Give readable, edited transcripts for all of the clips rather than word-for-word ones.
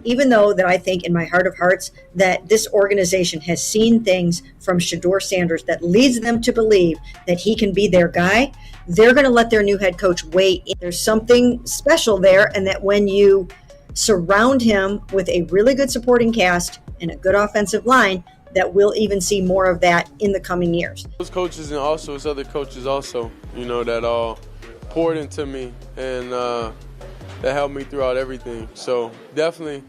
even though that I think in my heart of hearts that this organization has seen things from Shedeur Sanders that leads them to believe that he can be their guy, they're going to let their new head coach weigh in. There's something special there, and that when you surround him with a really good supporting cast and a good offensive line, that we'll even see more of that in the coming years. Those coaches and also his other coaches also, that all poured into me and that helped me throughout everything. So definitely,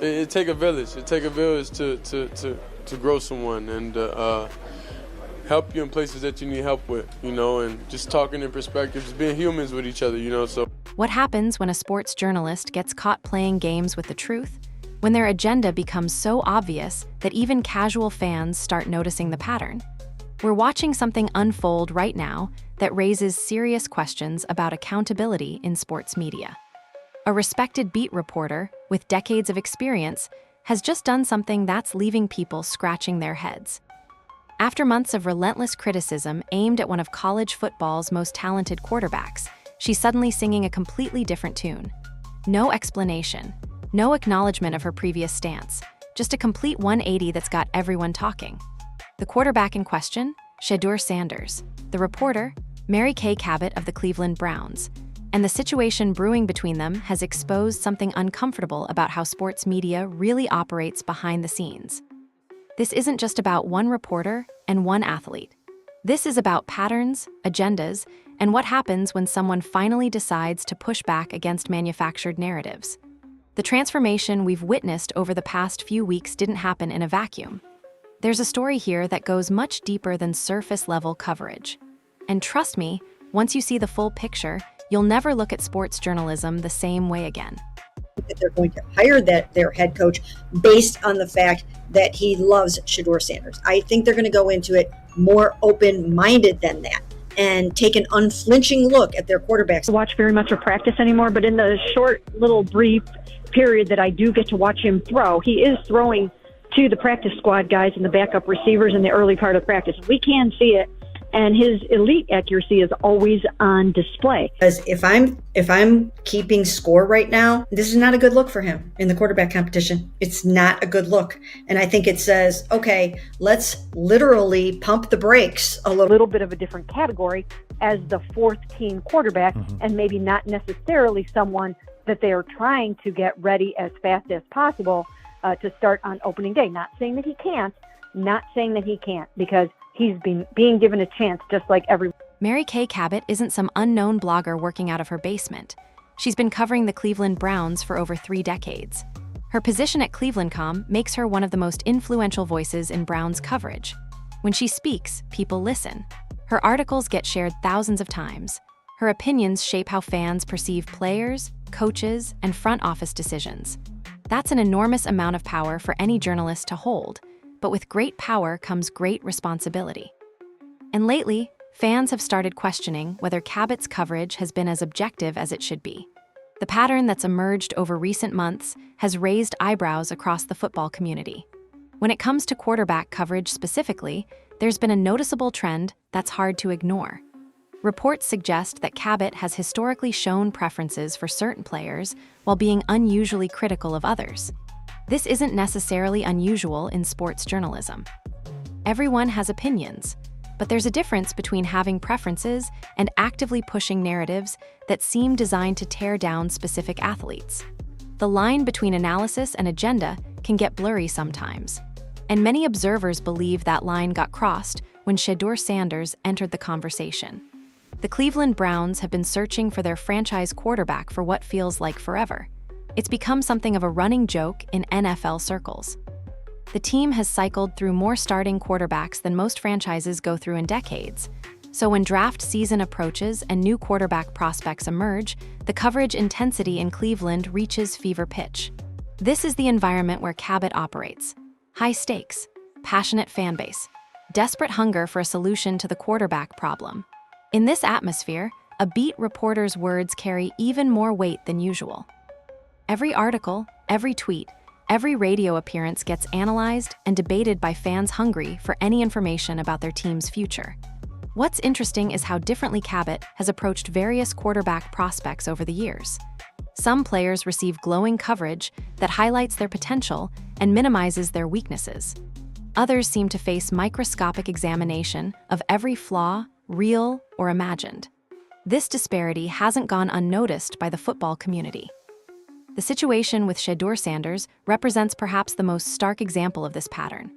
it take a village. It take a village to grow someone and help you in places that you need help with, and just talking in perspectives, being humans with each other, so. What happens when a sports journalist gets caught playing games with the truth? When their agenda becomes so obvious that even casual fans start noticing the pattern. We're watching something unfold right now that raises serious questions about accountability in sports media. A respected beat reporter with decades of experience has just done something that's leaving people scratching their heads. After months of relentless criticism aimed at one of college football's most talented quarterbacks, she's suddenly singing a completely different tune. No explanation. No acknowledgement of her previous stance, just a complete 180 that's got everyone talking. The quarterback in question, Shedeur Sanders. The reporter, Kay Cabot of the Cleveland Browns. And the situation brewing between them has exposed something uncomfortable about how sports media really operates behind the scenes. This isn't just about one reporter and one athlete. This is about patterns, agendas, and what happens when someone finally decides to push back against manufactured narratives. The transformation we've witnessed over the past few weeks didn't happen in a vacuum. There's a story here that goes much deeper than surface-level coverage. And trust me, once you see the full picture, you'll never look at sports journalism the same way again. That they're going to hire their head coach based on the fact that he loves Shedeur Sanders. I think they're going to go into it more open-minded than that and take an unflinching look at their quarterbacks. I watch very much of practice anymore, but in the short, little brief period that I do get to watch him throw, he is throwing to the practice squad guys and the backup receivers in the early part of practice. We can see it, and his elite accuracy is always on display. Because if I'm keeping score right now, this is not a good look for him in the quarterback competition. It's not a good look. And I think it says, okay, let's literally pump the brakes a little bit of a different category as the fourth team quarterback, and maybe not necessarily someone that they are trying to get ready as fast as possible to start on opening day. Not saying that he can't, because he's being given a chance just like everyone. Kay Cabot isn't some unknown blogger working out of her basement. She's been covering the Cleveland Browns for over 3 decades. Her position at Cleveland.com makes her one of the most influential voices in Browns coverage. When she speaks, people listen. Her articles get shared thousands of times. Her opinions shape how fans perceive players, coaches, and front office decisions. That's an enormous amount of power for any journalist to hold, but with great power comes great responsibility. And lately, fans have started questioning whether Cabot's coverage has been as objective as it should be. The pattern that's emerged over recent months has raised eyebrows across the football community. When it comes to quarterback coverage specifically, there's been a noticeable trend that's hard to ignore. Reports suggest that Cabot has historically shown preferences for certain players while being unusually critical of others. This isn't necessarily unusual in sports journalism. Everyone has opinions, but there's a difference between having preferences and actively pushing narratives that seem designed to tear down specific athletes. The line between analysis and agenda can get blurry sometimes, and many observers believe that line got crossed when Shedeur Sanders entered the conversation. The Cleveland Browns have been searching for their franchise quarterback for what feels like forever. It's become something of a running joke in NFL circles. The team has cycled through more starting quarterbacks than most franchises go through in decades. So when draft season approaches and new quarterback prospects emerge, the coverage intensity in Cleveland reaches fever pitch. This is the environment where Cabot operates. High stakes, passionate fan base, desperate hunger for a solution to the quarterback problem. In this atmosphere, a beat reporter's words carry even more weight than usual. Every article, every tweet, every radio appearance gets analyzed and debated by fans hungry for any information about their team's future. What's interesting is how differently Cabot has approached various quarterback prospects over the years. Some players receive glowing coverage that highlights their potential and minimizes their weaknesses. Others seem to face microscopic examination of every flaw, real or imagined. This disparity hasn't gone unnoticed by the football community. The situation with Shedeur Sanders represents perhaps the most stark example of this pattern.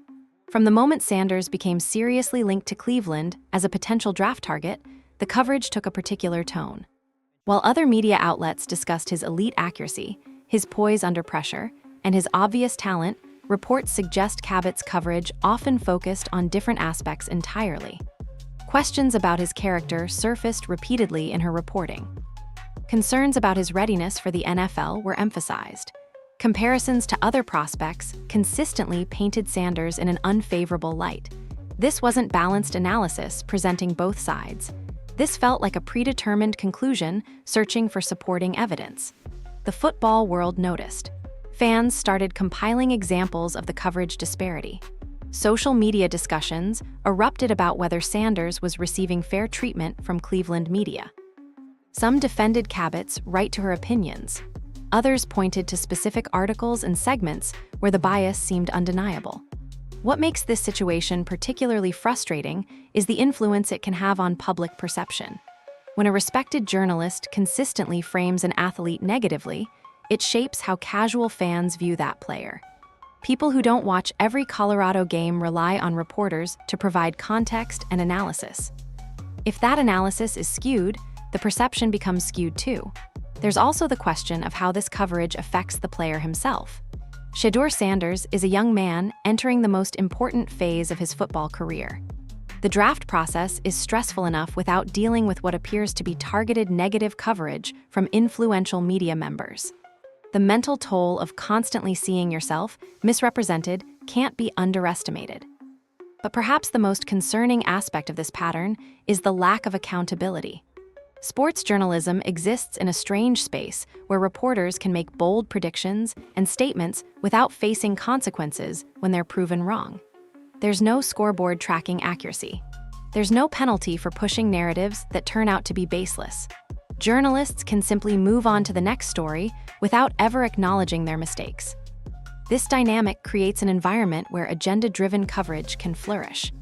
From the moment Sanders became seriously linked to Cleveland as a potential draft target, the coverage took a particular tone. While other media outlets discussed his elite accuracy, his poise under pressure, and his obvious talent, reports suggest Cabot's coverage often focused on different aspects entirely. Questions about his character surfaced repeatedly in her reporting. Concerns about his readiness for the NFL were emphasized. Comparisons to other prospects consistently painted Sanders in an unfavorable light. This wasn't balanced analysis presenting both sides. This felt like a predetermined conclusion searching for supporting evidence. The football world noticed. Fans started compiling examples of the coverage disparity. Social media discussions erupted about whether Sanders was receiving fair treatment from Cleveland media. Some defended Cabot's right to her opinions. Others pointed to specific articles and segments where the bias seemed undeniable. What makes this situation particularly frustrating is the influence it can have on public perception. When a respected journalist consistently frames an athlete negatively, it shapes how casual fans view that player. People who don't watch every Colorado game rely on reporters to provide context and analysis. If that analysis is skewed, the perception becomes skewed too. There's also the question of how this coverage affects the player himself. Shedeur Sanders is a young man entering the most important phase of his football career. The draft process is stressful enough without dealing with what appears to be targeted negative coverage from influential media members. The mental toll of constantly seeing yourself misrepresented can't be underestimated. But perhaps the most concerning aspect of this pattern is the lack of accountability. Sports journalism exists in a strange space where reporters can make bold predictions and statements without facing consequences when they're proven wrong. There's no scoreboard tracking accuracy. There's no penalty for pushing narratives that turn out to be baseless. Journalists can simply move on to the next story without ever acknowledging their mistakes. This dynamic creates an environment where agenda-driven coverage can flourish.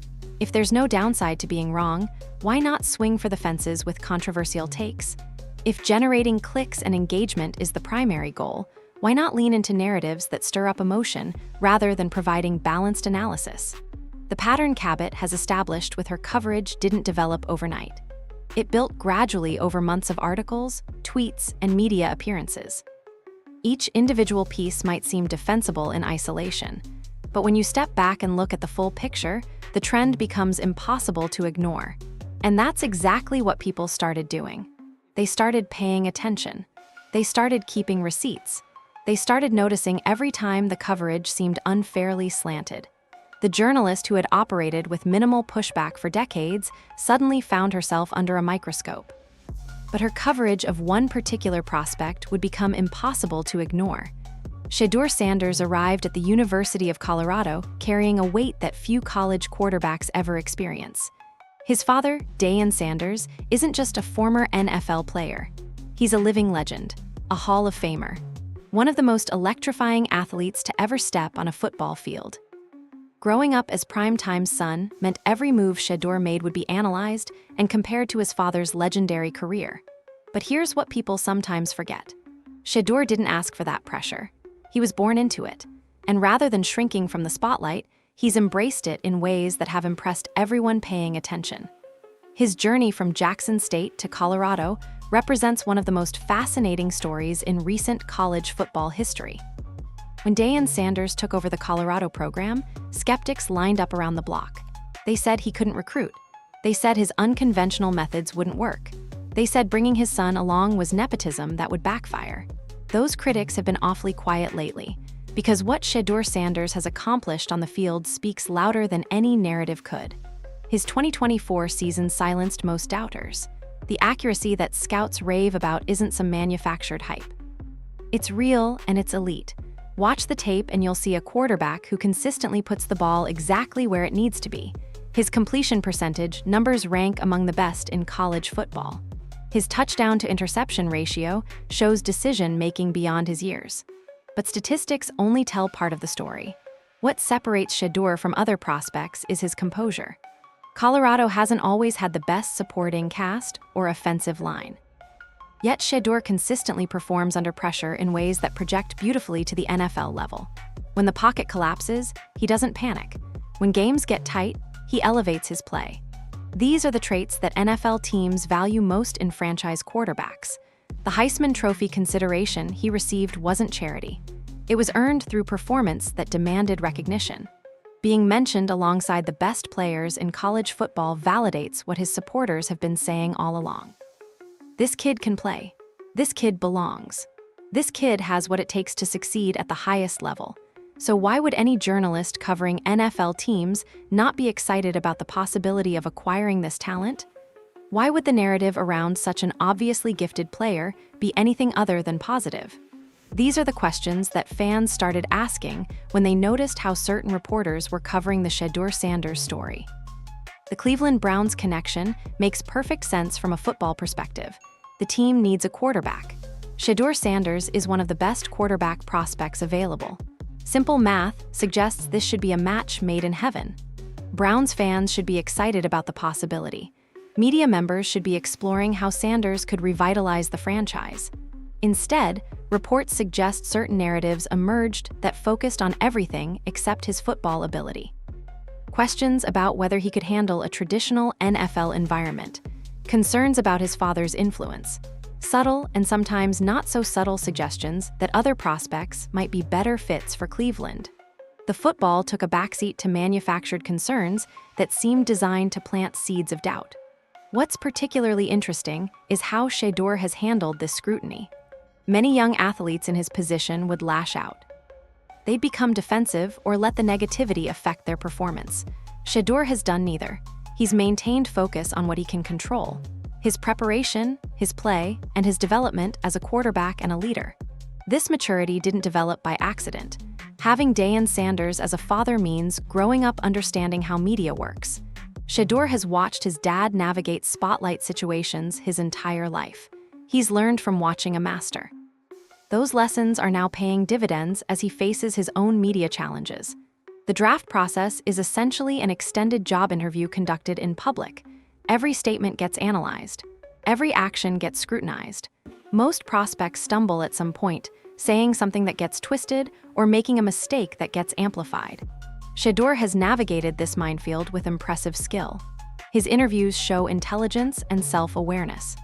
If there's no downside to being wrong, why not swing for the fences with controversial takes? If generating clicks and engagement is the primary goal, why not lean into narratives that stir up emotion rather than providing balanced analysis? The pattern Cabot has established with her coverage didn't develop overnight. It built gradually over months of articles, tweets, and media appearances. Each individual piece might seem defensible in isolation, but when you step back and look at the full picture, the trend becomes impossible to ignore. And that's exactly what people started doing. They started paying attention. They started keeping receipts. They started noticing every time the coverage seemed unfairly slanted. The journalist who had operated with minimal pushback for decades suddenly found herself under a microscope. But her coverage of one particular prospect would become impossible to ignore. Shedeur Sanders arrived at the University of Colorado carrying a weight that few college quarterbacks ever experience. His father, Dylan Sanders, isn't just a former NFL player. He's a living legend, a Hall of Famer, one of the most electrifying athletes to ever step on a football field. Growing up as primetime's son meant every move Shedeur made would be analyzed and compared to his father's legendary career. But here's what people sometimes forget. Shedeur didn't ask for that pressure. He was born into it, and rather than shrinking from the spotlight, he's embraced it in ways that have impressed everyone paying attention. His journey from Jackson State to Colorado represents one of the most fascinating stories in recent college football history. When Dylan Sanders took over the Colorado program, skeptics lined up around the block. They said he couldn't recruit. They said his unconventional methods wouldn't work. They said bringing his son along was nepotism that would backfire. Those critics have been awfully quiet lately, because what Shedeur Sanders has accomplished on the field speaks louder than any narrative could. His 2024 season silenced most doubters. The accuracy that scouts rave about isn't some manufactured hype. It's real and it's elite. Watch the tape and you'll see a quarterback who consistently puts the ball exactly where it needs to be. His completion percentage numbers rank among the best in college football. His touchdown-to-interception ratio shows decision-making beyond his years. But statistics only tell part of the story. What separates Shedeur from other prospects is his composure. Colorado hasn't always had the best supporting cast or offensive line. Yet Shedeur consistently performs under pressure in ways that project beautifully to the NFL level. When the pocket collapses, he doesn't panic. When games get tight, he elevates his play. These are the traits that NFL teams value most in franchise quarterbacks. The Heisman Trophy consideration he received wasn't charity. It was earned through performance that demanded recognition. Being mentioned alongside the best players in college football validates what his supporters have been saying all along. This kid can play. This kid belongs. This kid has what it takes to succeed at the highest level. So why would any journalist covering NFL teams not be excited about the possibility of acquiring this talent? Why would the narrative around such an obviously gifted player be anything other than positive? These are the questions that fans started asking when they noticed how certain reporters were covering the Shedeur Sanders story. The Cleveland Browns connection makes perfect sense from a football perspective. The team needs a quarterback. Shedeur Sanders is one of the best quarterback prospects available. Simple math suggests this should be a match made in heaven. Browns fans should be excited about the possibility. Media members should be exploring how Sanders could revitalize the franchise. Instead, reports suggest certain narratives emerged that focused on everything except his football ability. Questions about whether he could handle a traditional NFL environment. Concerns about his father's influence. Subtle and sometimes not so subtle suggestions that other prospects might be better fits for Cleveland. The football took a backseat to manufactured concerns that seemed designed to plant seeds of doubt. What's particularly interesting is how Shedeur has handled this scrutiny. Many young athletes in his position would lash out. They'd become defensive or let the negativity affect their performance. Shedeur has done neither. He's maintained focus on what he can control: his preparation, his play, and his development as a quarterback and a leader. This maturity didn't develop by accident. Having Dylan Sanders as a father means growing up understanding how media works. Shedeur has watched his dad navigate spotlight situations his entire life. He's learned from watching a master. Those lessons are now paying dividends as he faces his own media challenges. The draft process is essentially an extended job interview conducted in public. Every statement gets analyzed. Every action gets scrutinized. Most prospects stumble at some point, saying something that gets twisted or making a mistake that gets amplified. Shedeur has navigated this minefield with impressive skill. His interviews show intelligence and self-awareness.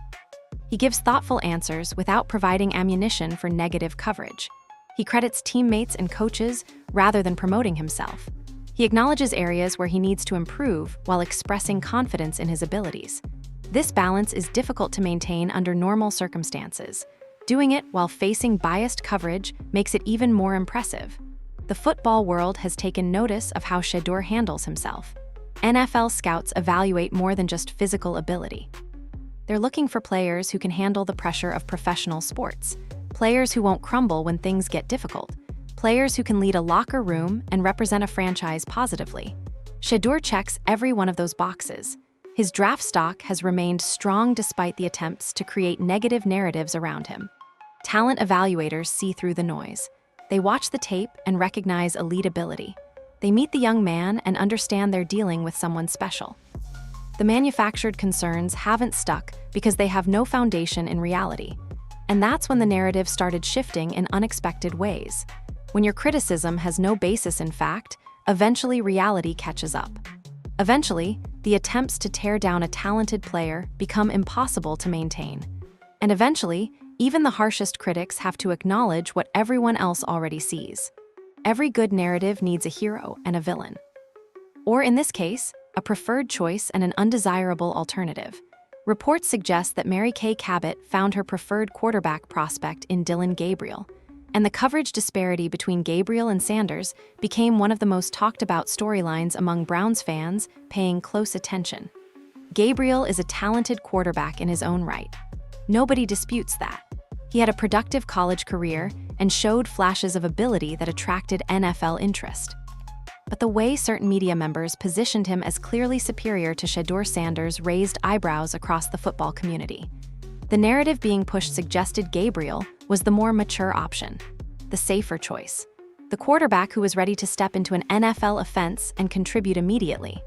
He gives thoughtful answers without providing ammunition for negative coverage. He credits teammates and coaches rather than promoting himself. He acknowledges areas where he needs to improve while expressing confidence in his abilities. This balance is difficult to maintain under normal circumstances. Doing it while facing biased coverage makes it even more impressive. The football world has taken notice of how Shedeur handles himself. NFL scouts evaluate more than just physical ability. They're looking for players who can handle the pressure of professional sports, players who won't crumble when things get difficult, players who can lead a locker room and represent a franchise positively. Shedeur checks every one of those boxes. His draft stock has remained strong despite the attempts to create negative narratives around him. Talent evaluators see through the noise. They watch the tape and recognize elite ability. They meet the young man and understand they're dealing with someone special. The manufactured concerns haven't stuck because they have no foundation in reality. And that's when the narrative started shifting in unexpected ways. When your criticism has no basis in fact, eventually reality catches up. Eventually, the attempts to tear down a talented player become impossible to maintain. And eventually, even the harshest critics have to acknowledge what everyone else already sees. Every good narrative needs a hero and a villain. Or in this case, a preferred choice and an undesirable alternative. Reports suggest that Kay Cabot found her preferred quarterback prospect in Dylan Gabriel, and the coverage disparity between Gabriel and Sanders became one of the most talked about storylines among Browns fans paying close attention. Gabriel is a talented quarterback in his own right. Nobody disputes that. He had a productive college career and showed flashes of ability that attracted NFL interest. But the way certain media members positioned him as clearly superior to Shedeur Sanders raised eyebrows across the football community. The narrative being pushed suggested Gabriel was the more mature option, the safer choice, the quarterback who was ready to step into an NFL offense and contribute immediately.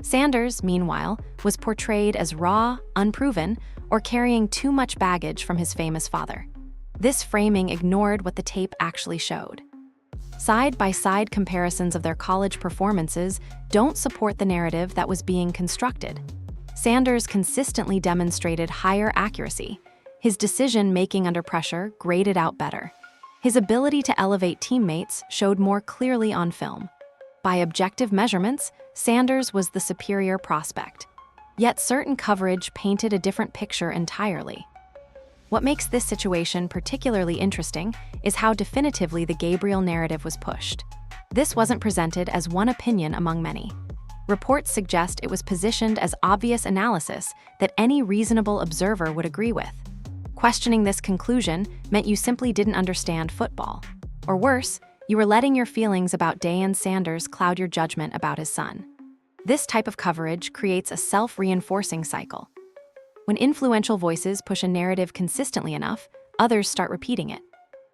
Sanders, meanwhile, was portrayed as raw, unproven, or carrying too much baggage from his famous father. This framing ignored what the tape actually showed. Side-by-side comparisons of their college performances don't support the narrative that was being constructed. Sanders consistently demonstrated higher accuracy. His decision-making under pressure graded out better. His ability to elevate teammates showed more clearly on film. By objective measurements, Sanders was the superior prospect. Yet certain coverage painted a different picture entirely. What makes this situation particularly interesting is how definitively the Gabriel narrative was pushed. This wasn't presented as one opinion among many. Reports suggest it was positioned as obvious analysis that any reasonable observer would agree with. Questioning this conclusion meant you simply didn't understand football. Or worse, you were letting your feelings about Deion Sanders cloud your judgment about his son. This type of coverage creates a self-reinforcing cycle. When influential voices push a narrative consistently enough, others start repeating it.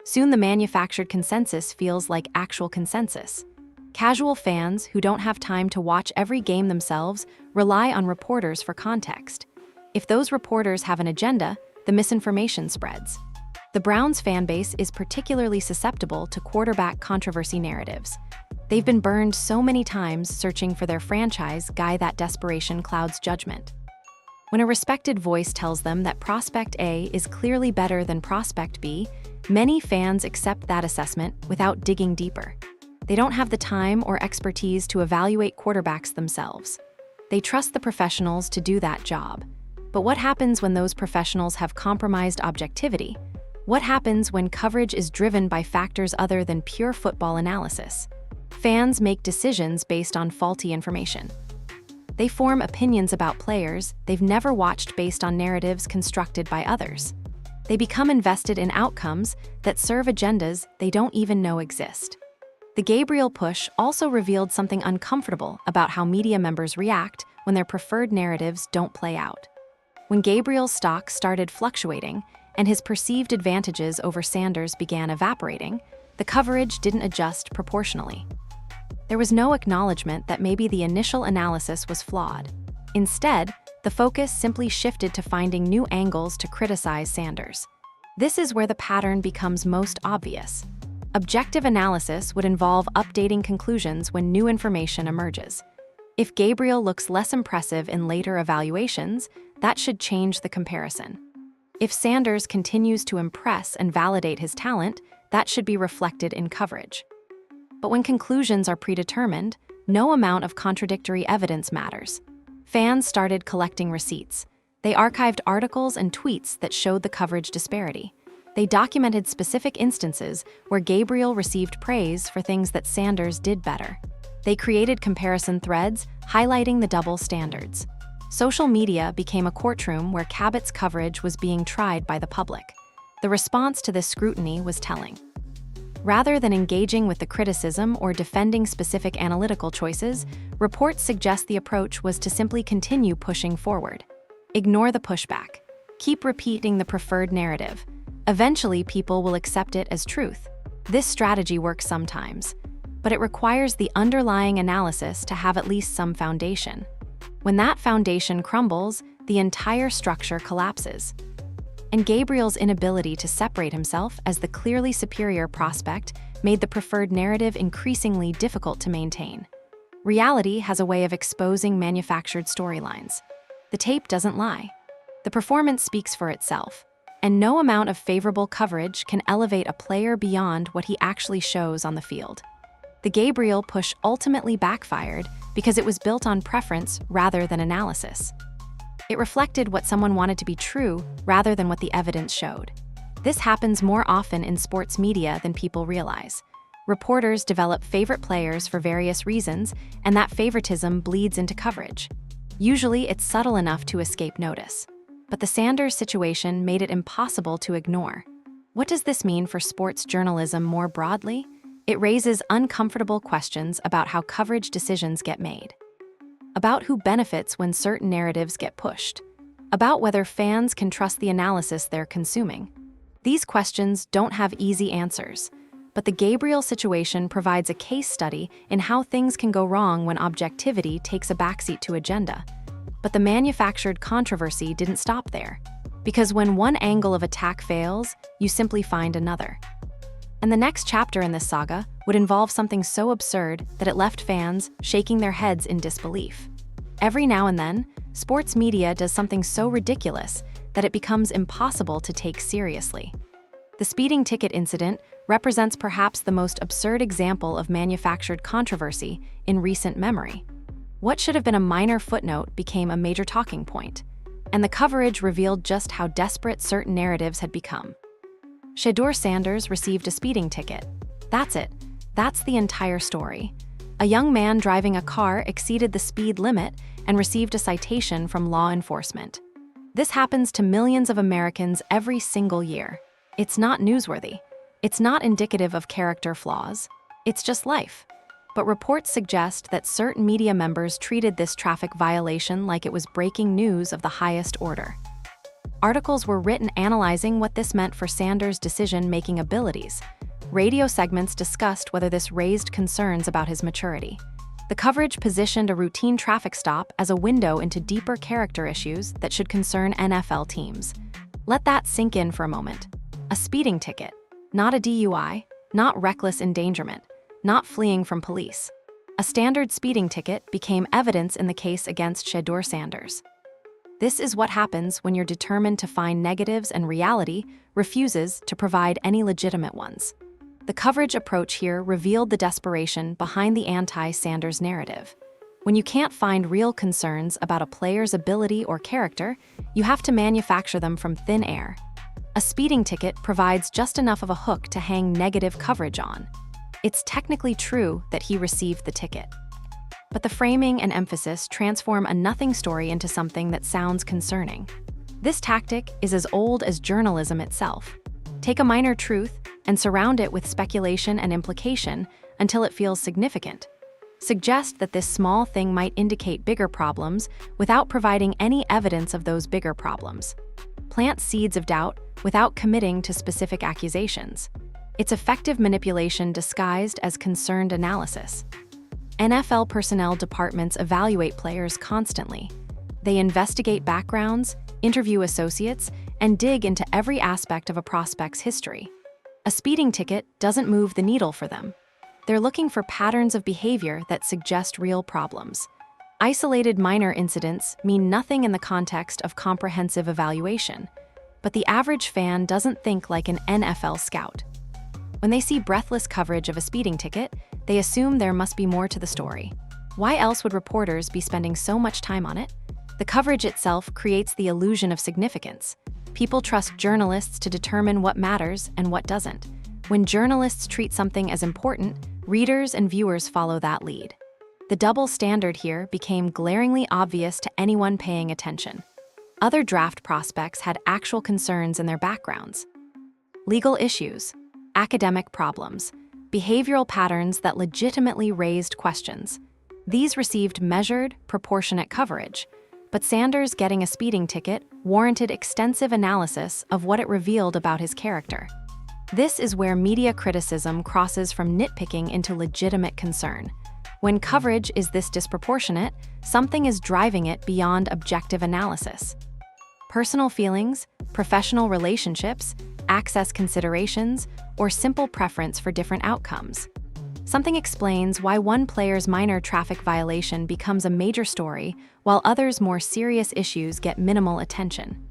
Soon the manufactured consensus feels like actual consensus. Casual fans who don't have time to watch every game themselves rely on reporters for context. If those reporters have an agenda, the misinformation spreads. The Browns fan base is particularly susceptible to quarterback controversy narratives. They've been burned so many times searching for their franchise guy that desperation clouds judgment. When a respected voice tells them that Prospect A is clearly better than Prospect B, many fans accept that assessment without digging deeper. They don't have the time or expertise to evaluate quarterbacks themselves. They trust the professionals to do that job. But what happens when those professionals have compromised objectivity? What happens when coverage is driven by factors other than pure football analysis? Fans make decisions based on faulty information. They form opinions about players they've never watched based on narratives constructed by others. They become invested in outcomes that serve agendas they don't even know exist. The Gabriel push also revealed something uncomfortable about how media members react when their preferred narratives don't play out. When Gabriel's stock started fluctuating and his perceived advantages over Sanders began evaporating, the coverage didn't adjust proportionally. There was no acknowledgement that maybe the initial analysis was flawed. Instead, the focus simply shifted to finding new angles to criticize Sanders. This is where the pattern becomes most obvious. Objective analysis would involve updating conclusions when new information emerges. If Gabriel looks less impressive in later evaluations, that should change the comparison. If Sanders continues to impress and validate his talent, that should be reflected in coverage. But when conclusions are predetermined, no amount of contradictory evidence matters. Fans started collecting receipts. They archived articles and tweets that showed the coverage disparity. They documented specific instances where Gabriel received praise for things that Sanders did better. They created comparison threads, highlighting the double standards. Social media became a courtroom where Cabot's coverage was being tried by the public. The response to this scrutiny was telling. Rather than engaging with the criticism or defending specific analytical choices, reports suggest the approach was to simply continue pushing forward. Ignore the pushback. Keep repeating the preferred narrative. Eventually, people will accept it as truth. This strategy works sometimes, but it requires the underlying analysis to have at least some foundation. When that foundation crumbles, the entire structure collapses. And Gabriel's inability to separate himself as the clearly superior prospect made the preferred narrative increasingly difficult to maintain. Reality has a way of exposing manufactured storylines. The tape doesn't lie. The performance speaks for itself, and no amount of favorable coverage can elevate a player beyond what he actually shows on the field. The Gabriel push ultimately backfired because it was built on preference rather than analysis. It reflected what someone wanted to be true rather than what the evidence showed. This happens more often in sports media than people realize. Reporters develop favorite players for various reasons, and that favoritism bleeds into coverage. Usually, it's subtle enough to escape notice. But the Sanders situation made it impossible to ignore. What does this mean for sports journalism more broadly? It raises uncomfortable questions about how coverage decisions get made, about who benefits when certain narratives get pushed, about whether fans can trust the analysis they're consuming. These questions don't have easy answers, but the Gabriel situation provides a case study in how things can go wrong when objectivity takes a backseat to agenda. But the manufactured controversy didn't stop there, because when one angle of attack fails, you simply find another. And the next chapter in this saga would involve something so absurd that it left fans shaking their heads in disbelief. Every now and then, sports media does something so ridiculous that it becomes impossible to take seriously. The speeding ticket incident represents perhaps the most absurd example of manufactured controversy in recent memory. What should have been a minor footnote became a major talking point, and the coverage revealed just how desperate certain narratives had become. Shedeur Sanders received a speeding ticket. That's it. That's the entire story. A young man driving a car exceeded the speed limit and received a citation from law enforcement. This happens to millions of Americans every single year. It's not newsworthy. It's not indicative of character flaws. It's just life. But reports suggest that certain media members treated this traffic violation like it was breaking news of the highest order. Articles were written analyzing what this meant for Sanders' decision-making abilities. Radio segments discussed whether this raised concerns about his maturity. The coverage positioned a routine traffic stop as a window into deeper character issues that should concern NFL teams. Let that sink in for a moment. A speeding ticket, not a DUI, not reckless endangerment, not fleeing from police. A standard speeding ticket became evidence in the case against Shedeur Sanders. This is what happens when you're determined to find negatives and reality refuses to provide any legitimate ones. The coverage approach here revealed the desperation behind the anti-Sanders narrative. When you can't find real concerns about a player's ability or character, you have to manufacture them from thin air. A speeding ticket provides just enough of a hook to hang negative coverage on. It's technically true that he received the ticket. But the framing and emphasis transform a nothing story into something that sounds concerning. This tactic is as old as journalism itself. Take a minor truth and surround it with speculation and implication until it feels significant. Suggest that this small thing might indicate bigger problems without providing any evidence of those bigger problems. Plant seeds of doubt without committing to specific accusations. It's effective manipulation disguised as concerned analysis. NFL personnel departments evaluate players constantly. They investigate backgrounds, interview associates, and dig into every aspect of a prospect's history. A speeding ticket doesn't move the needle for them. They're looking for patterns of behavior that suggest real problems. Isolated minor incidents mean nothing in the context of comprehensive evaluation, but the average fan doesn't think like an NFL scout. When they see breathless coverage of a speeding ticket, they assume there must be more to the story. Why else would reporters be spending so much time on it? The coverage itself creates the illusion of significance. People trust journalists to determine what matters and what doesn't. When journalists treat something as important, readers and viewers follow that lead. The double standard here became glaringly obvious to anyone paying attention. Other draft prospects had actual concerns in their backgrounds. Legal issues, academic problems, behavioral patterns that legitimately raised questions. These received measured, proportionate coverage, but Sanders getting a speeding ticket warranted extensive analysis of what it revealed about his character. This is where media criticism crosses from nitpicking into legitimate concern. When coverage is this disproportionate, something is driving it beyond objective analysis. Personal feelings, professional relationships, access considerations, or simple preference for different outcomes. Something explains why one player's minor traffic violation becomes a major story, while others' more serious issues get minimal attention.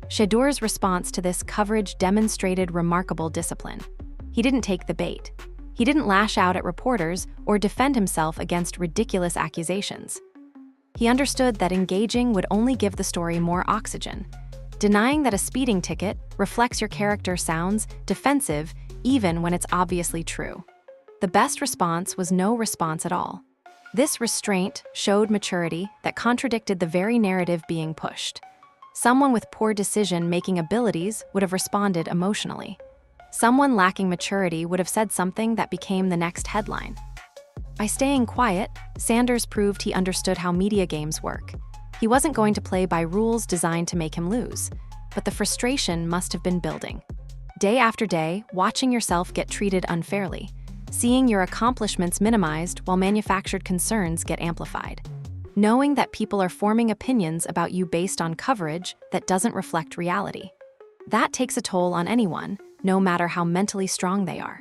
Shedeur's response to this coverage demonstrated remarkable discipline. He didn't take the bait. He didn't lash out at reporters or defend himself against ridiculous accusations. He understood that engaging would only give the story more oxygen. Denying that a speeding ticket reflects your character sounds defensive even when it's obviously true. The best response was no response at all. This restraint showed maturity that contradicted the very narrative being pushed. Someone with poor decision-making abilities would have responded emotionally. Someone lacking maturity would have said something that became the next headline. By staying quiet, Sanders proved he understood how media games work. He wasn't going to play by rules designed to make him lose, but the frustration must have been building. Day after day, watching yourself get treated unfairly, seeing your accomplishments minimized while manufactured concerns get amplified. Knowing that people are forming opinions about you based on coverage that doesn't reflect reality. That takes a toll on anyone, no matter how mentally strong they are.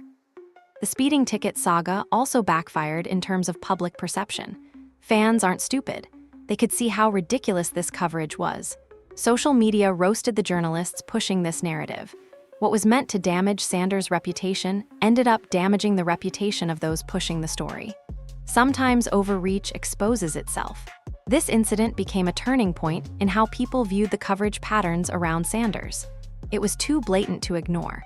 The speeding ticket saga also backfired in terms of public perception. Fans aren't stupid. They could see how ridiculous this coverage was. Social media roasted the journalists pushing this narrative. What was meant to damage Sanders' reputation ended up damaging the reputation of those pushing the story. Sometimes overreach exposes itself. This incident became a turning point in how people viewed the coverage patterns around Sanders. It was too blatant to ignore.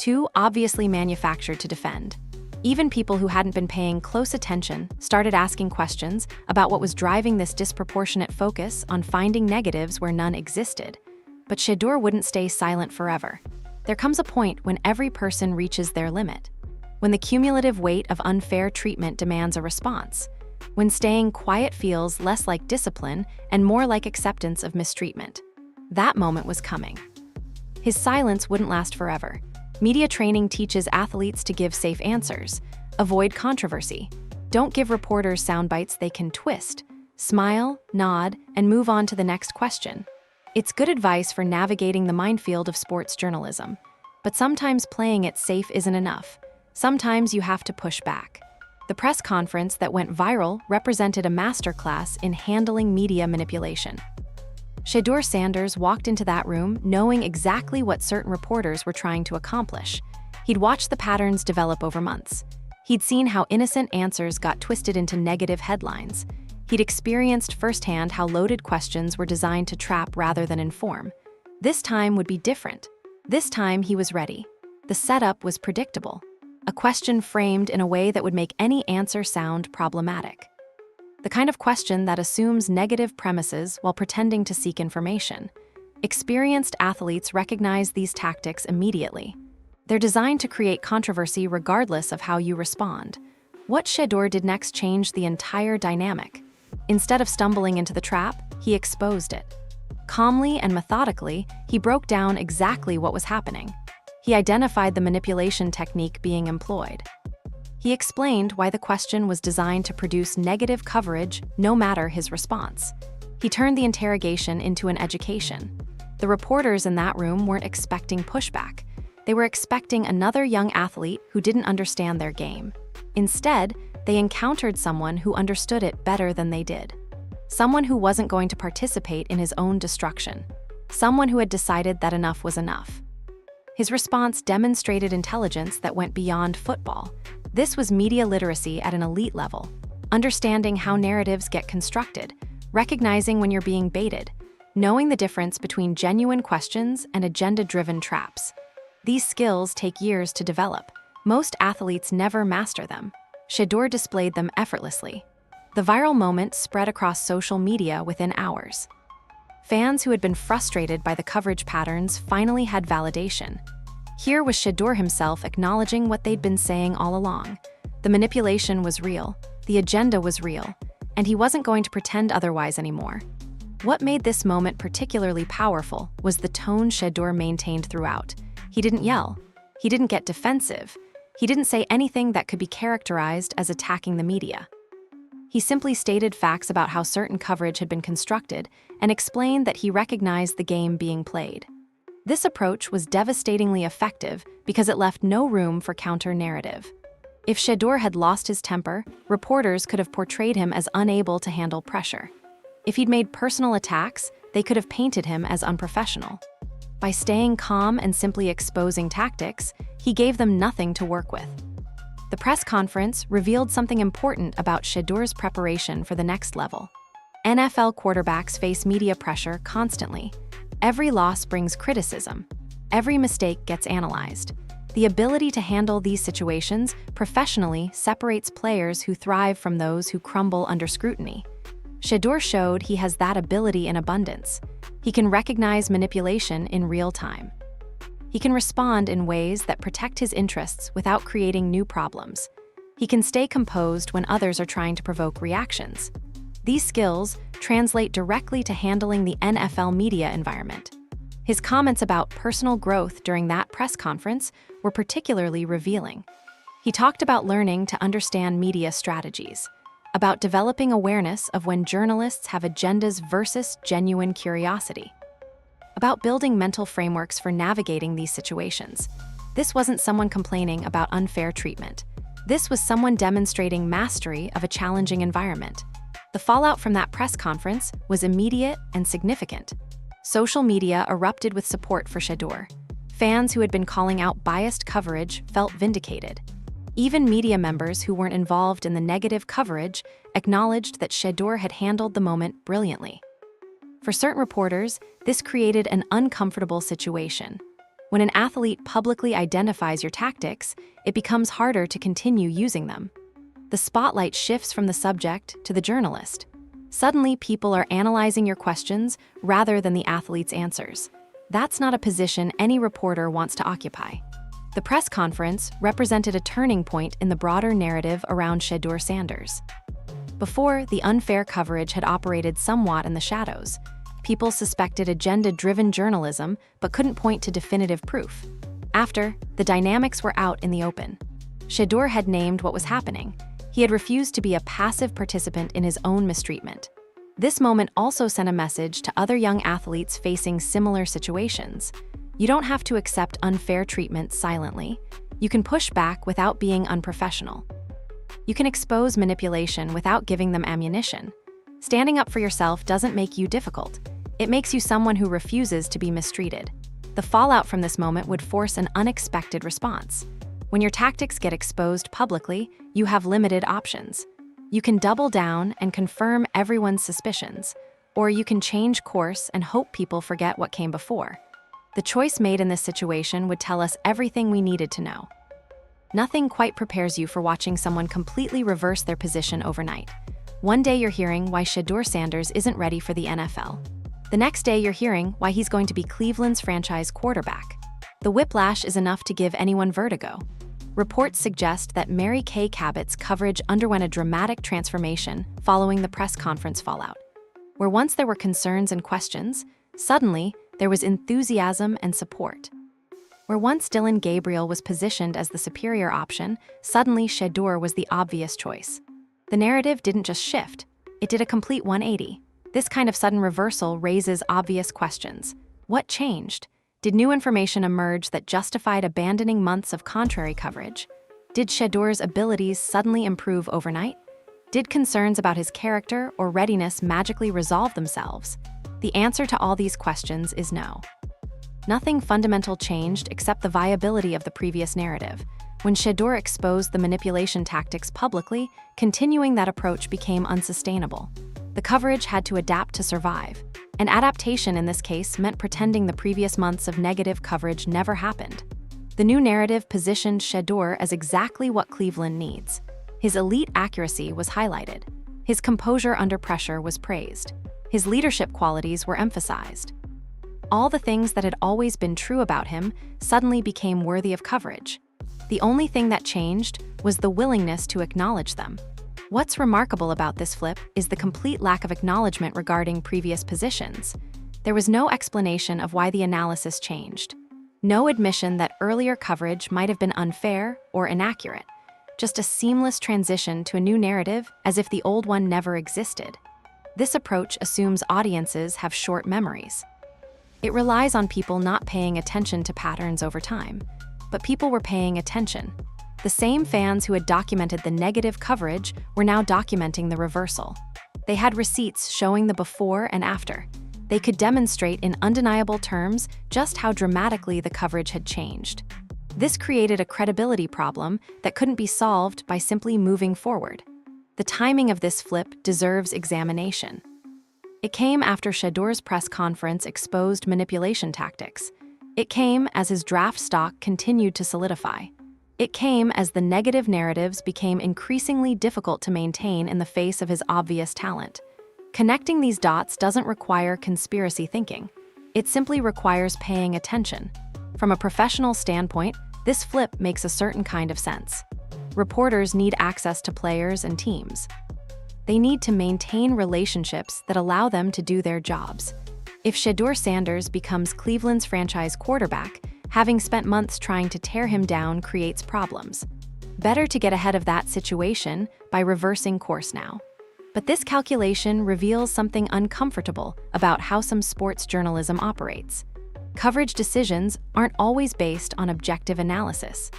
Too obviously manufactured to defend. Even people who hadn't been paying close attention started asking questions about what was driving this disproportionate focus on finding negatives where none existed. But Shedeur wouldn't stay silent forever. There comes a point when every person reaches their limit. When the cumulative weight of unfair treatment demands a response. When staying quiet feels less like discipline and more like acceptance of mistreatment. That moment was coming. His silence wouldn't last forever. Media training teaches athletes to give safe answers, avoid controversy. Don't give reporters sound bites they can twist. Smile, nod, and move on to the next question. It's good advice for navigating the minefield of sports journalism. But sometimes playing it safe isn't enough. Sometimes you have to push back. The press conference that went viral represented a masterclass in handling media manipulation. Shedeur Sanders walked into that room knowing exactly what certain reporters were trying to accomplish. He'd watched the patterns develop over months. He'd seen how innocent answers got twisted into negative headlines. He'd experienced firsthand how loaded questions were designed to trap rather than inform. This time would be different. This time he was ready. The setup was predictable. A question framed in a way that would make any answer sound problematic. The kind of question that assumes negative premises while pretending to seek information. Experienced athletes recognize these tactics immediately. They're designed to create controversy regardless of how you respond. What Shedeur did next changed the entire dynamic. Instead of stumbling into the trap, he exposed it. Calmly and methodically, he broke down exactly what was happening. He identified the manipulation technique being employed. He explained why the question was designed to produce negative coverage, no matter his response. He turned the interrogation into an education. The reporters in that room weren't expecting pushback. They were expecting another young athlete who didn't understand their game. Instead, they encountered someone who understood it better than they did. Someone who wasn't going to participate in his own destruction. Someone who had decided that enough was enough. His response demonstrated intelligence that went beyond football. This was media literacy at an elite level, understanding how narratives get constructed, recognizing when you're being baited, knowing the difference between genuine questions and agenda-driven traps. These skills take years to develop. Most athletes never master them. Shedeur displayed them effortlessly. The viral moment spread across social media within hours. Fans who had been frustrated by the coverage patterns finally had validation. Here was Shedeur himself acknowledging what they'd been saying all along. The manipulation was real, the agenda was real, and he wasn't going to pretend otherwise anymore. What made this moment particularly powerful was the tone Shedeur maintained throughout. He didn't yell. He didn't get defensive. He didn't say anything that could be characterized as attacking the media. He simply stated facts about how certain coverage had been constructed and explained that he recognized the game being played. This approach was devastatingly effective because it left no room for counter-narrative. If Shedeur had lost his temper, reporters could have portrayed him as unable to handle pressure. If he'd made personal attacks, they could have painted him as unprofessional. By staying calm and simply exposing tactics, he gave them nothing to work with. The press conference revealed something important about Shedeur's preparation for the next level. NFL quarterbacks face media pressure constantly. Every loss brings criticism. Every mistake gets analyzed. The ability to handle these situations professionally separates players who thrive from those who crumble under scrutiny. Shedeur showed he has that ability in abundance. He can recognize manipulation in real time. He can respond in ways that protect his interests without creating new problems. He can stay composed when others are trying to provoke reactions. These skills translate directly to handling the NFL media environment. His comments about personal growth during that press conference were particularly revealing. He talked about learning to understand media strategies, about developing awareness of when journalists have agendas versus genuine curiosity, about building mental frameworks for navigating these situations. This wasn't someone complaining about unfair treatment. This was someone demonstrating mastery of a challenging environment. The fallout from that press conference was immediate and significant. Social media erupted with support for Shedeur. Fans who had been calling out biased coverage felt vindicated. Even media members who weren't involved in the negative coverage acknowledged that Shedeur had handled the moment brilliantly. For certain reporters, this created an uncomfortable situation. When an athlete publicly identifies your tactics, it becomes harder to continue using them. The spotlight shifts from the subject to the journalist. Suddenly, people are analyzing your questions rather than the athlete's answers. That's not a position any reporter wants to occupy. The press conference represented a turning point in the broader narrative around Shedeur Sanders. Before, the unfair coverage had operated somewhat in the shadows. People suspected agenda-driven journalism but couldn't point to definitive proof. After, the dynamics were out in the open. Shedeur had named what was happening. He had refused to be a passive participant in his own mistreatment. This moment also sent a message to other young athletes facing similar situations. You don't have to accept unfair treatment silently. You can push back without being unprofessional. You can expose manipulation without giving them ammunition. Standing up for yourself doesn't make you difficult. It makes you someone who refuses to be mistreated. The fallout from this moment would force an unexpected response. When your tactics get exposed publicly, you have limited options. You can double down and confirm everyone's suspicions, or you can change course and hope people forget what came before. The choice made in this situation would tell us everything we needed to know. Nothing quite prepares you for watching someone completely reverse their position overnight. One day you're hearing why Shedeur Sanders isn't ready for the NFL. The next day you're hearing why he's going to be Cleveland's franchise quarterback. The whiplash is enough to give anyone vertigo. Reports suggest that Kay Cabot's coverage underwent a dramatic transformation following the press conference fallout. Where once there were concerns and questions, suddenly there was enthusiasm and support. Where once Dylan Gabriel was positioned as the superior option, suddenly Shedeur was the obvious choice. The narrative didn't just shift, it did a complete 180. This kind of sudden reversal raises obvious questions. What changed? Did new information emerge that justified abandoning months of contrary coverage? Did Shedeur's abilities suddenly improve overnight? Did concerns about his character or readiness magically resolve themselves? The answer to all these questions is no. Nothing fundamental changed except the viability of the previous narrative. When Shedeur exposed the manipulation tactics publicly, continuing that approach became unsustainable. The coverage had to adapt to survive. An adaptation in this case meant pretending the previous months of negative coverage never happened. The new narrative positioned Shedeur as exactly what Cleveland needs. His elite accuracy was highlighted. His composure under pressure was praised. His leadership qualities were emphasized. All the things that had always been true about him suddenly became worthy of coverage. The only thing that changed was the willingness to acknowledge them. What's remarkable about this flip is the complete lack of acknowledgement regarding previous positions. There was no explanation of why the analysis changed. No admission that earlier coverage might have been unfair or inaccurate. Just a seamless transition to a new narrative as if the old one never existed. This approach assumes audiences have short memories. It relies on people not paying attention to patterns over time. But people were paying attention. The same fans who had documented the negative coverage were now documenting the reversal. They had receipts showing the before and after. They could demonstrate in undeniable terms just how dramatically the coverage had changed. This created a credibility problem that couldn't be solved by simply moving forward. The timing of this flip deserves examination. It came after Shedeur's press conference exposed manipulation tactics. It came as his draft stock continued to solidify. It came as the negative narratives became increasingly difficult to maintain in the face of his obvious talent. Connecting these dots doesn't require conspiracy thinking. It simply requires paying attention. From a professional standpoint, this flip makes a certain kind of sense. Reporters need access to players and teams. They need to maintain relationships that allow them to do their jobs. If Shedeur Sanders becomes Cleveland's franchise quarterback, having spent months trying to tear him down creates problems. Better to get ahead of that situation by reversing course now. But this calculation reveals something uncomfortable about how some sports journalism operates. Coverage decisions aren't always based on objective analysis.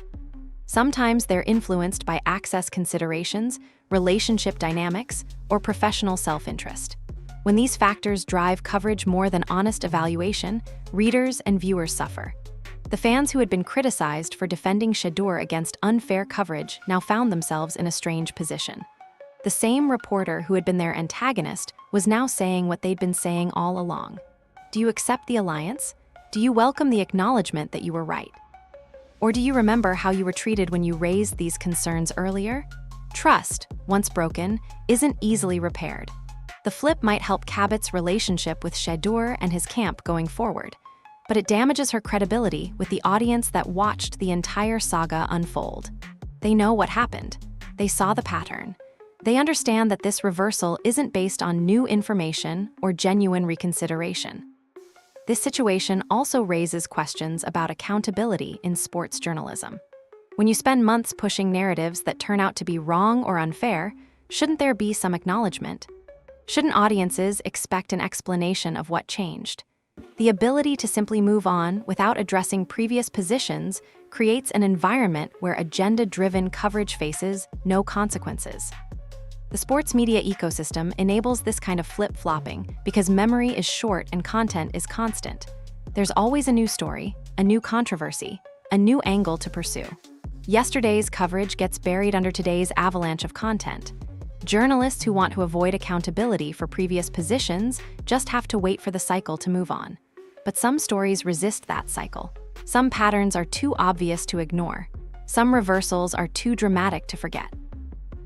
Sometimes they're influenced by access considerations, relationship dynamics, or professional self-interest. When these factors drive coverage more than honest evaluation, readers and viewers suffer. The fans who had been criticized for defending Shedeur against unfair coverage now found themselves in a strange position. The same reporter who had been their antagonist was now saying what they'd been saying all along. Do you accept the alliance? Do you welcome the acknowledgement that you were right? Or do you remember how you were treated when you raised these concerns earlier? Trust, once broken, isn't easily repaired. The flip might help Cabot's relationship with Shedeur and his camp going forward, but it damages her credibility with the audience that watched the entire saga unfold. They know what happened. They saw the pattern. They understand that this reversal isn't based on new information or genuine reconsideration. This situation also raises questions about accountability in sports journalism. When you spend months pushing narratives that turn out to be wrong or unfair, shouldn't there be some acknowledgement? Shouldn't audiences expect an explanation of what changed? The ability to simply move on without addressing previous positions creates an environment where agenda-driven coverage faces no consequences. The sports media ecosystem enables this kind of flip-flopping because memory is short and content is constant. There's always a new story, a new controversy, a new angle to pursue. Yesterday's coverage gets buried under today's avalanche of content. Journalists who want to avoid accountability for previous positions just have to wait for the cycle to move on. But some stories resist that cycle. Some patterns are too obvious to ignore. Some reversals are too dramatic to forget.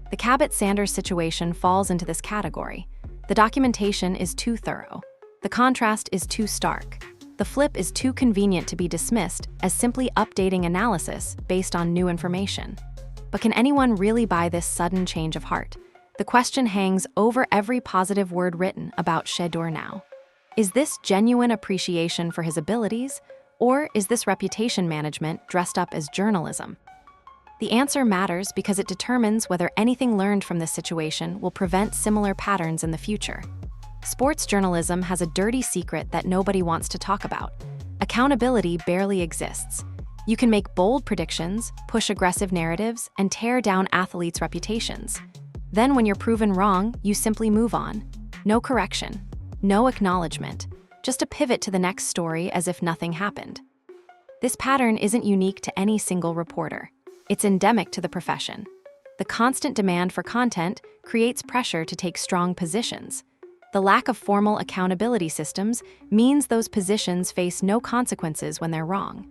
The Cabot Sanders situation falls into this category. The documentation is too thorough. The contrast is too stark. The flip is too convenient to be dismissed as simply updating analysis based on new information. But can anyone really buy this sudden change of heart? The question hangs over every positive word written about Shedeur now. Is this genuine appreciation for his abilities, or is this reputation management dressed up as journalism? The answer matters because it determines whether anything learned from this situation will prevent similar patterns in the future. Sports journalism has a dirty secret that nobody wants to talk about. Accountability barely exists. You can make bold predictions, push aggressive narratives, and tear down athletes' reputations. Then when you're proven wrong, you simply move on. No correction, no acknowledgement, just a pivot to the next story as if nothing happened. This pattern isn't unique to any single reporter. It's endemic to the profession. The constant demand for content creates pressure to take strong positions. The lack of formal accountability systems means those positions face no consequences when they're wrong.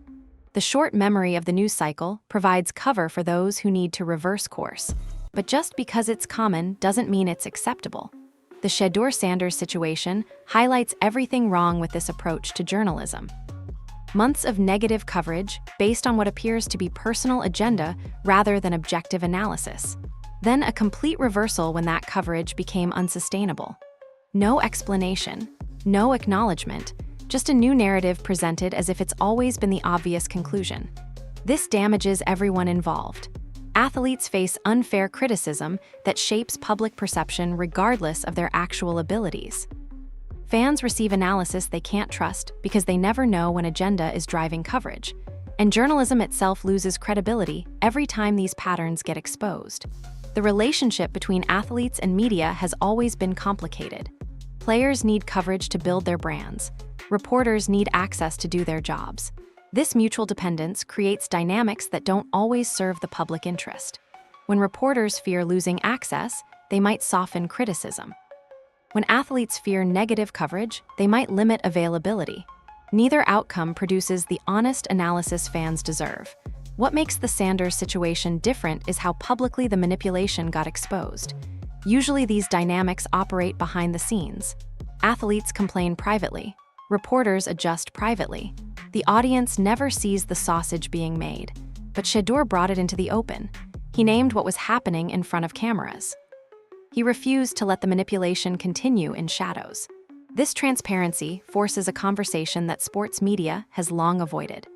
The short memory of the news cycle provides cover for those who need to reverse course. But just because it's common doesn't mean it's acceptable. The Shedeur Sanders situation highlights everything wrong with this approach to journalism. Months of negative coverage based on what appears to be personal agenda rather than objective analysis. Then a complete reversal when that coverage became unsustainable. No explanation, no acknowledgement, just a new narrative presented as if it's always been the obvious conclusion. This damages everyone involved. Athletes face unfair criticism that shapes public perception regardless of their actual abilities. Fans receive analysis they can't trust because they never know when agenda is driving coverage. And journalism itself loses credibility every time these patterns get exposed. The relationship between athletes and media has always been complicated. Players need coverage to build their brands. Reporters need access to do their jobs. This mutual dependence creates dynamics that don't always serve the public interest. When reporters fear losing access, they might soften criticism. When athletes fear negative coverage, they might limit availability. Neither outcome produces the honest analysis fans deserve. What makes the Sanders situation different is how publicly the manipulation got exposed. Usually these dynamics operate behind the scenes. Athletes complain privately. Reporters adjust privately. The audience never sees the sausage being made. But Shedeur brought it into the open. He named what was happening in front of cameras. He refused to let the manipulation continue in shadows. This transparency forces a conversation that sports media has long avoided.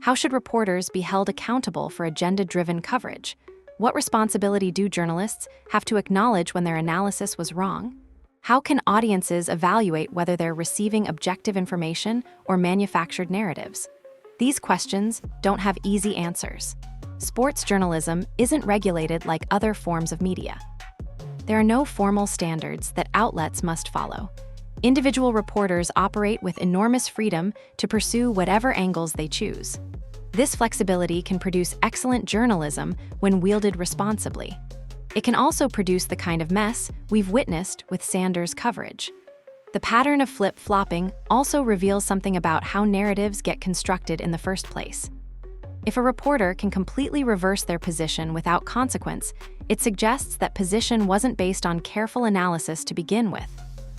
How should reporters be held accountable for agenda-driven coverage? What responsibility do journalists have to acknowledge when their analysis was wrong? How can audiences evaluate whether they're receiving objective information or manufactured narratives? These questions don't have easy answers. Sports journalism isn't regulated like other forms of media. There are no formal standards that outlets must follow. Individual reporters operate with enormous freedom to pursue whatever angles they choose. This flexibility can produce excellent journalism when wielded responsibly. It can also produce the kind of mess we've witnessed with Sanders' coverage. The pattern of flip-flopping also reveals something about how narratives get constructed in the first place. If a reporter can completely reverse their position without consequence, it suggests that position wasn't based on careful analysis to begin with.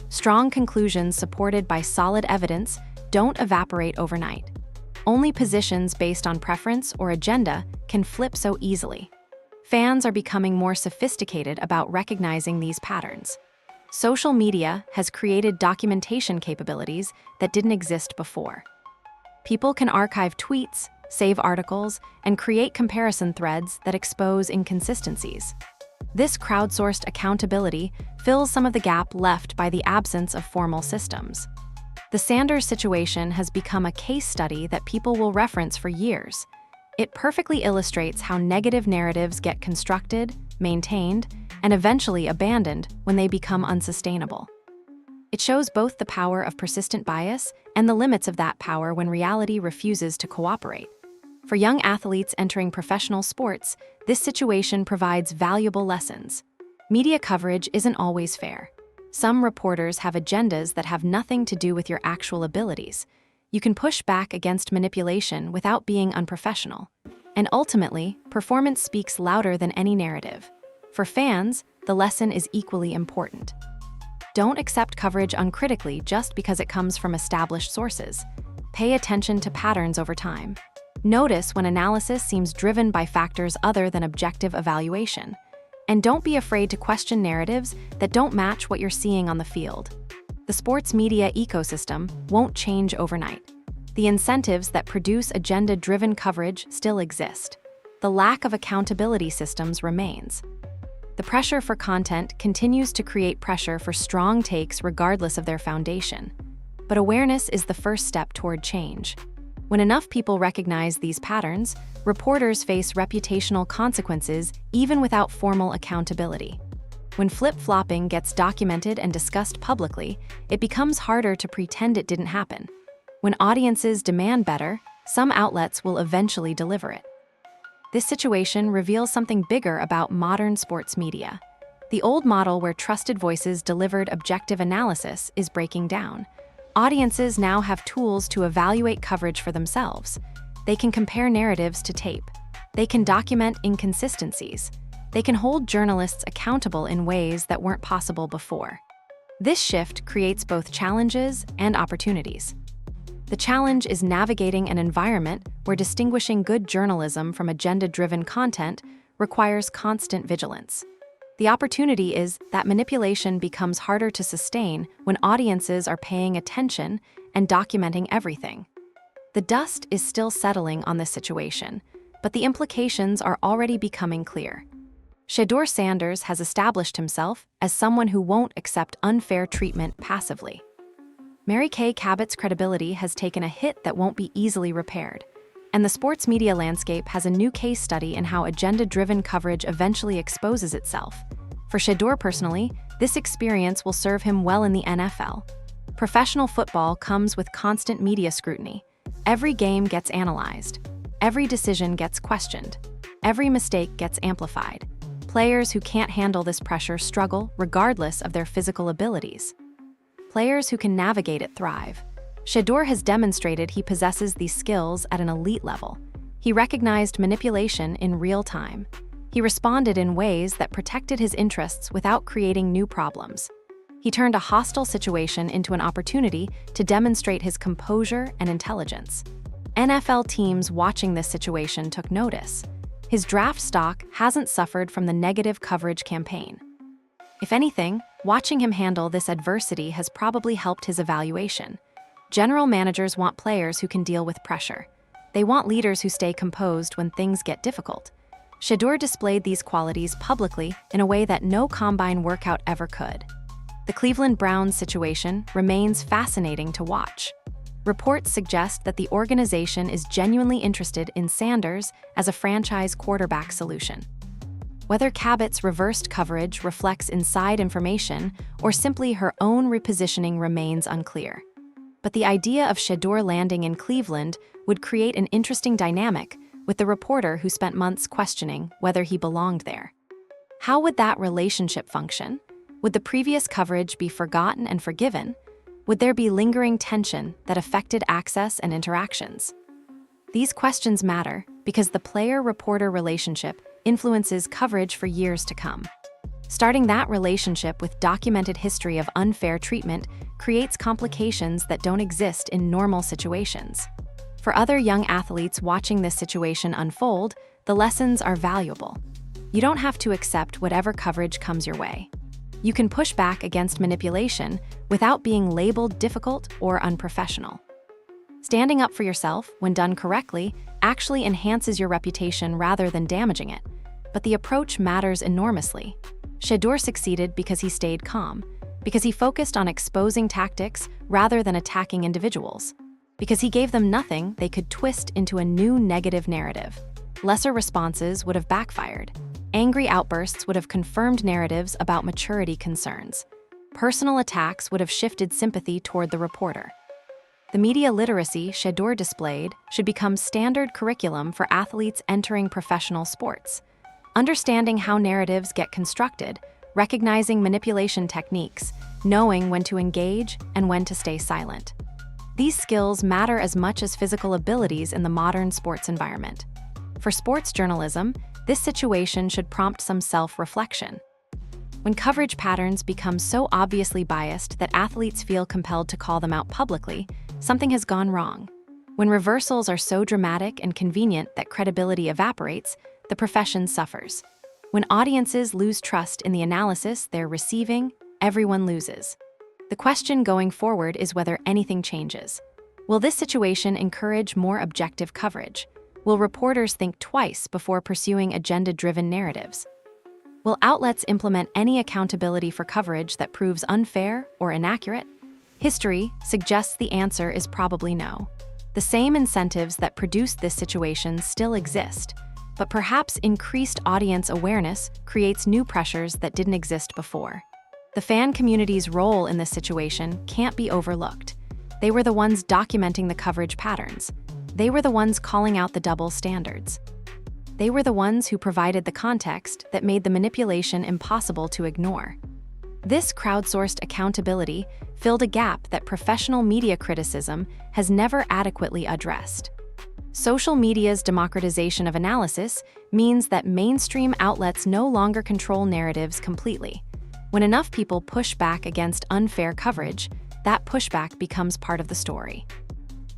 Strong conclusions supported by solid evidence don't evaporate overnight. Only positions based on preference or agenda can flip so easily. Fans are becoming more sophisticated about recognizing these patterns. Social media has created documentation capabilities that didn't exist before. People can archive tweets, save articles, and create comparison threads that expose inconsistencies. This crowdsourced accountability fills some of the gap left by the absence of formal systems. The Sanders situation has become a case study that people will reference for years. It perfectly illustrates how negative narratives get constructed, maintained, and eventually abandoned when they become unsustainable. It shows both the power of persistent bias and the limits of that power when reality refuses to cooperate. For young athletes entering professional sports, this situation provides valuable lessons. Media coverage isn't always fair. Some reporters have agendas that have nothing to do with your actual abilities. You can push back against manipulation without being unprofessional. And ultimately, performance speaks louder than any narrative. For fans, the lesson is equally important. Don't accept coverage uncritically just because it comes from established sources. Pay attention to patterns over time. Notice when analysis seems driven by factors other than objective evaluation. And don't be afraid to question narratives that don't match what you're seeing on the field. The sports media ecosystem won't change overnight. The incentives that produce agenda-driven coverage still exist. The lack of accountability systems remains. The pressure for content continues to create pressure for strong takes regardless of their foundation. But awareness is the first step toward change. When enough people recognize these patterns, reporters face reputational consequences even without formal accountability. When flip-flopping gets documented and discussed publicly, it becomes harder to pretend it didn't happen. When audiences demand better, some outlets will eventually deliver it. This situation reveals something bigger about modern sports media. The old model where trusted voices delivered objective analysis is breaking down. Audiences now have tools to evaluate coverage for themselves. They can compare narratives to tape. They can document inconsistencies. They can hold journalists accountable in ways that weren't possible before. This shift creates both challenges and opportunities. The challenge is navigating an environment where distinguishing good journalism from agenda-driven content requires constant vigilance. The opportunity is that manipulation becomes harder to sustain when audiences are paying attention and documenting everything. The dust is still settling on this situation, but the implications are already becoming clear. Shedeur Sanders has established himself as someone who won't accept unfair treatment passively. Kay Cabot's credibility has taken a hit that won't be easily repaired, and the sports media landscape has a new case study in how agenda-driven coverage eventually exposes itself. For Shedeur personally, this experience will serve him well in the NFL. Professional football comes with constant media scrutiny. Every game gets analyzed. Every decision gets questioned. Every mistake gets amplified. Players who can't handle this pressure struggle regardless of their physical abilities. Players who can navigate it thrive. Shedeur has demonstrated he possesses these skills at an elite level. He recognized manipulation in real time. He responded in ways that protected his interests without creating new problems. He turned a hostile situation into an opportunity to demonstrate his composure and intelligence. NFL teams watching this situation took notice. His draft stock hasn't suffered from the negative coverage campaign. If anything, watching him handle this adversity has probably helped his evaluation. General managers want players who can deal with pressure. They want leaders who stay composed when things get difficult. Shedeur displayed these qualities publicly in a way that no combine workout ever could. The Cleveland Browns situation remains fascinating to watch. Reports suggest that the organization is genuinely interested in Sanders as a franchise quarterback solution. Whether Cabot's reversed coverage reflects inside information or simply her own repositioning remains unclear. But the idea of Shedeur landing in Cleveland would create an interesting dynamic with the reporter who spent months questioning whether he belonged there. How would that relationship function? Would the previous coverage be forgotten and forgiven? Would there be lingering tension that affected access and interactions? These questions matter because the player-reporter relationship influences coverage for years to come. Starting that relationship with documented history of unfair treatment creates complications that don't exist in normal situations. For other young athletes watching this situation unfold, the lessons are valuable. You don't have to accept whatever coverage comes your way. You can push back against manipulation without being labeled difficult or unprofessional. Standing up for yourself, when done correctly, actually enhances your reputation rather than damaging it. But the approach matters enormously. Shedeur succeeded because he stayed calm, because he focused on exposing tactics rather than attacking individuals, because he gave them nothing they could twist into a new negative narrative. Lesser responses would have backfired. Angry outbursts would have confirmed narratives about maturity concerns. Personal attacks would have shifted sympathy toward the reporter. The media literacy Shedeur displayed should become standard curriculum for athletes entering professional sports. Understanding how narratives get constructed, recognizing manipulation techniques, knowing when to engage and when to stay silent. These skills matter as much as physical abilities in the modern sports environment. For sports journalism, this situation should prompt some self-reflection. When coverage patterns become so obviously biased that athletes feel compelled to call them out publicly, something has gone wrong. When reversals are so dramatic and convenient that credibility evaporates, the profession suffers. When audiences lose trust in the analysis they're receiving, everyone loses. The question going forward is whether anything changes. Will this situation encourage more objective coverage? Will reporters think twice before pursuing agenda-driven narratives? Will outlets implement any accountability for coverage that proves unfair or inaccurate? History suggests the answer is probably no. The same incentives that produced this situation still exist, but perhaps increased audience awareness creates new pressures that didn't exist before. The fan community's role in this situation can't be overlooked. They were the ones documenting the coverage patterns. They were the ones calling out the double standards. They were the ones who provided the context that made the manipulation impossible to ignore. This crowdsourced accountability filled a gap that professional media criticism has never adequately addressed. Social media's democratization of analysis means that mainstream outlets no longer control narratives completely. When enough people push back against unfair coverage, that pushback becomes part of the story.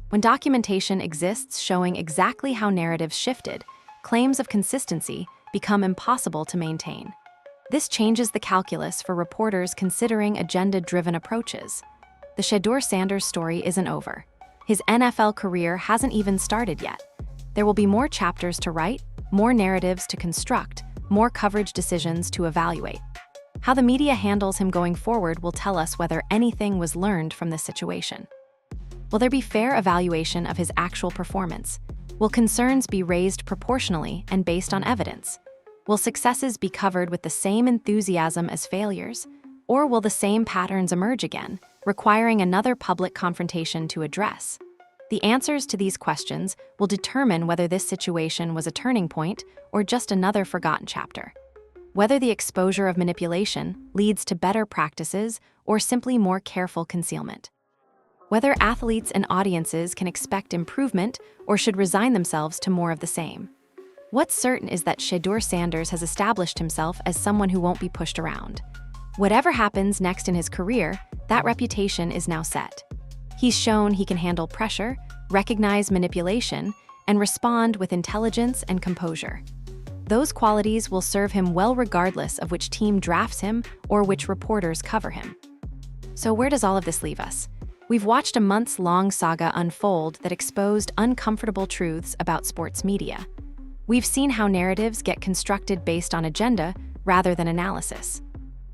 When documentation exists showing exactly how narratives shifted, claims of consistency become impossible to maintain. This changes the calculus for reporters considering agenda-driven approaches. The Shedeur Sanders story isn't over. His NFL career hasn't even started yet. There will be more chapters to write, more narratives to construct, more coverage decisions to evaluate. How the media handles him going forward will tell us whether anything was learned from this situation. Will there be fair evaluation of his actual performance? Will concerns be raised proportionally and based on evidence? Will successes be covered with the same enthusiasm as failures? Or will the same patterns emerge again, requiring another public confrontation to address? The answers to these questions will determine whether this situation was a turning point or just another forgotten chapter. Whether the exposure of manipulation leads to better practices or simply more careful concealment. Whether athletes and audiences can expect improvement or should resign themselves to more of the same. What's certain is that Shedeur Sanders has established himself as someone who won't be pushed around. Whatever happens next in his career, that reputation is now set. He's shown he can handle pressure, recognize manipulation, and respond with intelligence and composure. Those qualities will serve him well regardless of which team drafts him or which reporters cover him. So where does all of this leave us? We've watched a months-long saga unfold that exposed uncomfortable truths about sports media. We've seen how narratives get constructed based on agenda rather than analysis.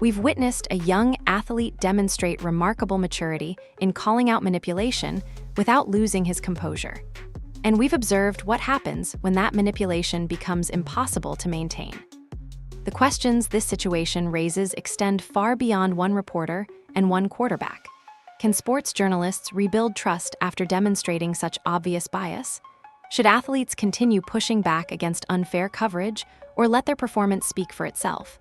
We've witnessed a young athlete demonstrate remarkable maturity in calling out manipulation without losing his composure. And we've observed what happens when that manipulation becomes impossible to maintain. The questions this situation raises extend far beyond one reporter and one quarterback. Can sports journalists rebuild trust after demonstrating such obvious bias? Should athletes continue pushing back against unfair coverage or let their performance speak for itself?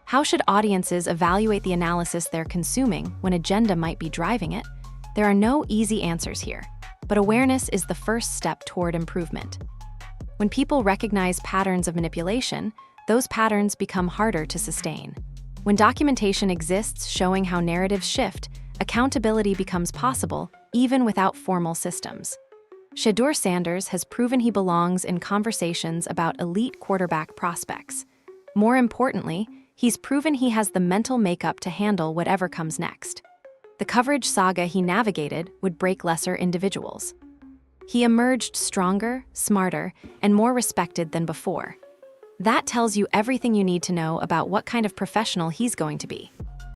How should audiences evaluate the analysis they're consuming when agenda might be driving it? There are no easy answers here, but awareness is the first step toward improvement. When people recognize patterns of manipulation, those patterns become harder to sustain. When documentation exists showing how narratives shift, accountability becomes possible even without formal systems. Shedeur Sanders has proven he belongs in conversations about elite quarterback prospects. More importantly, he's proven he has the mental makeup to handle whatever comes next. The coverage saga he navigated would break lesser individuals. He emerged stronger, smarter, and more respected than before. That tells you everything you need to know about what kind of professional he's going to be.